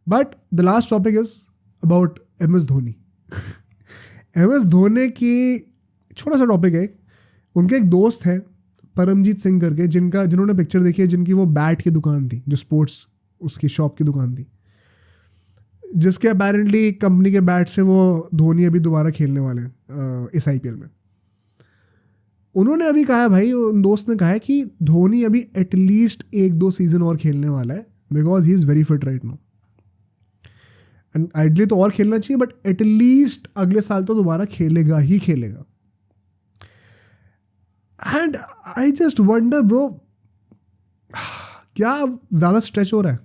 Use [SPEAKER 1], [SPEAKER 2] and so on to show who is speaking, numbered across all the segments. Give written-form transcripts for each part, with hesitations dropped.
[SPEAKER 1] But the last topic is about MS Dhoni. MS Dhoni की छोटा सा टॉपिक है. उनके एक दोस्त है परमजीत सिंह करके, जिन्होंने पिक्चर देखी है, जिनकी वो बैट की दुकान थी, जो स्पोर्ट्स उसकी शॉप की दुकान थी, जिसके अपेरेंटली कंपनी के बैट से वो धोनी अभी दोबारा खेलने वाले हैं इस IPL में. उन्होंने अभी कहा है भाई, उन दोस्त ने कहा है कि धोनी अभी एटलीस्ट 1-2 सीजन और खेलने वाला है, because he is very fit right now. And ideally तो और खेलना चाहिए, बट एटलीस्ट अगले साल तो दोबारा खेलेगा ही खेलेगा. And I just wonder bro, क्या ज़्यादा स्ट्रेच हो रहा है?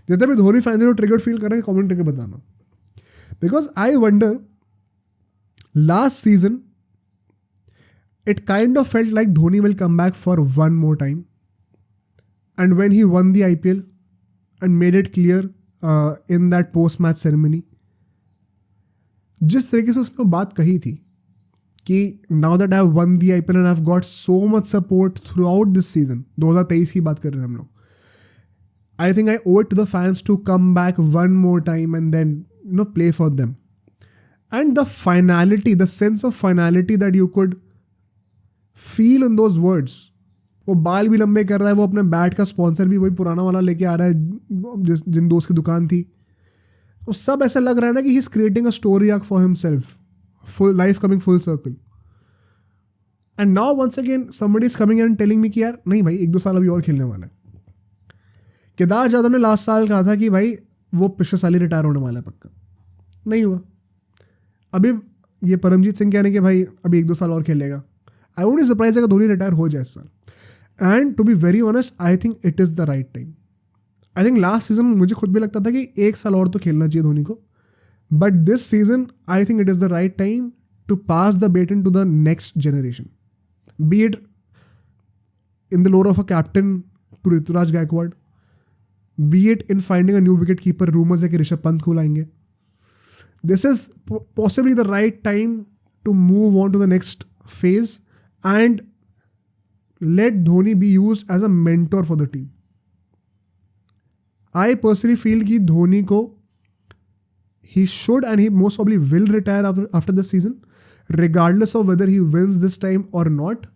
[SPEAKER 1] जितने भी धोनी फैन जो ट्रिगर्ड फील कर रहे हैं, कमेंट करके बताना. Because I wonder, last season it kind of felt like Dhoni will come back for one more time. And when he won the IPL and made it clear in that post-match ceremony, जिस तरीके से उसने बात कही थी कि now that I have won the IPL and I have got so much support throughout this season, 2023 की बात कर रहे हैं हम लोग, I think I owe it to the fans to come back one more time and then play for them. And the finality, the sense of finality that you could feel in those words. वो बाल भी लंबे कर रहा है, वो अपने bat का स्पॉन्सर भी वही पुराना वाला लेके आ रहा है जिन दोस्त की दुकान थी. तो सब ऐसा लग रहा है ना कि he is creating a story arc for himself, full life coming full circle. And now once again somebody is coming and telling me कि यार नहीं भाई 1-2 साल अभी और खेलने वाला है. केदार जाधव ने लास्ट साल कहा था कि भाई वो पिछले साल ही रिटायर होने वाला है पक्का, नहीं हुआ. अभी ये परमजीत सिंह कह रहे हैं कि भाई अभी 1-2 साल और खेलेगा. I won't be surprised अगर धोनी रिटायर हो जाए इस साल. And to be very honest, I think it is the right time. I think last season मुझे खुद भी लगता था कि 1 साल और तो खेलना चाहिए धोनी को, but this season I think it is the right time to pass the baton to the next generation, be it in the role of a captain to Ruturaj Gaikwad, be it in finding a new wicket keeper. Rumours है कि ऋषभ पंत को लाएंगे. This is possibly the right time to move on to the next phase and let Dhoni be used as a mentor for the team. I personally feel कि धोनी को he should and he most probably will retire after this season, regardless of whether he wins this time or not.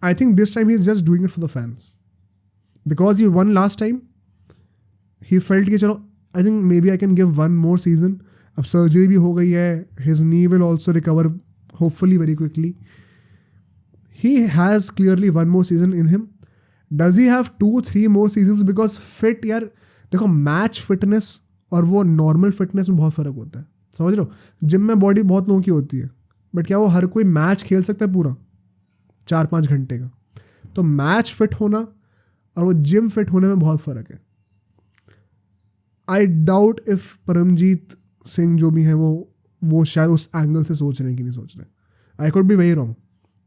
[SPEAKER 1] I think this time he is just doing it for the fans, because he won last time. He felt कि चलो I think maybe I can give one more season. अब surgery भी हो गई है, his knee will also recover hopefully very quickly. He has clearly one more season in him. Does he have 2-3 more seasons? Because fit यार देखो, match fitness और वो normal fitness में बहुत फ़र्क होता है, समझ रहे हो? जिम में बॉडी बहुत लोगों की होती है, बट क्या वो हर कोई मैच खेल सकता है पूरा 4-5 घंटे का? तो मैच फिट होना और वो जिम फिट होने में बहुत फ़र्क है. I doubt if Paramjit Singh जो भी हैं वो शायद उस एंगल से सोच रहे हैं कि नहीं सोच रहे. I could be very wrong.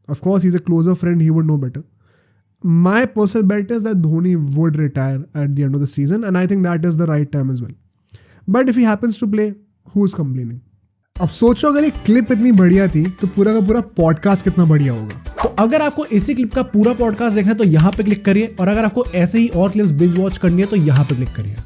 [SPEAKER 1] Of course, he's a closer friend. He would know better. My personal bet is that Dhoni would retire at the end of the season, and I think that is the right time as well. But if he happens to play, who is complaining? अब सोचो अगर ये clip इतनी बढ़िया थी तो पूरा का पूरा पॉडकास्ट कितना बढ़िया होगा.
[SPEAKER 2] तो अगर आपको इसी क्लिप का पूरा पॉडकास्ट देखना है तो यहाँ पे क्लिक करिए, और अगर आपको ऐसे ही और क्लिप्स बिंज वॉच करनी है तो यहाँ पे क्लिक करिए.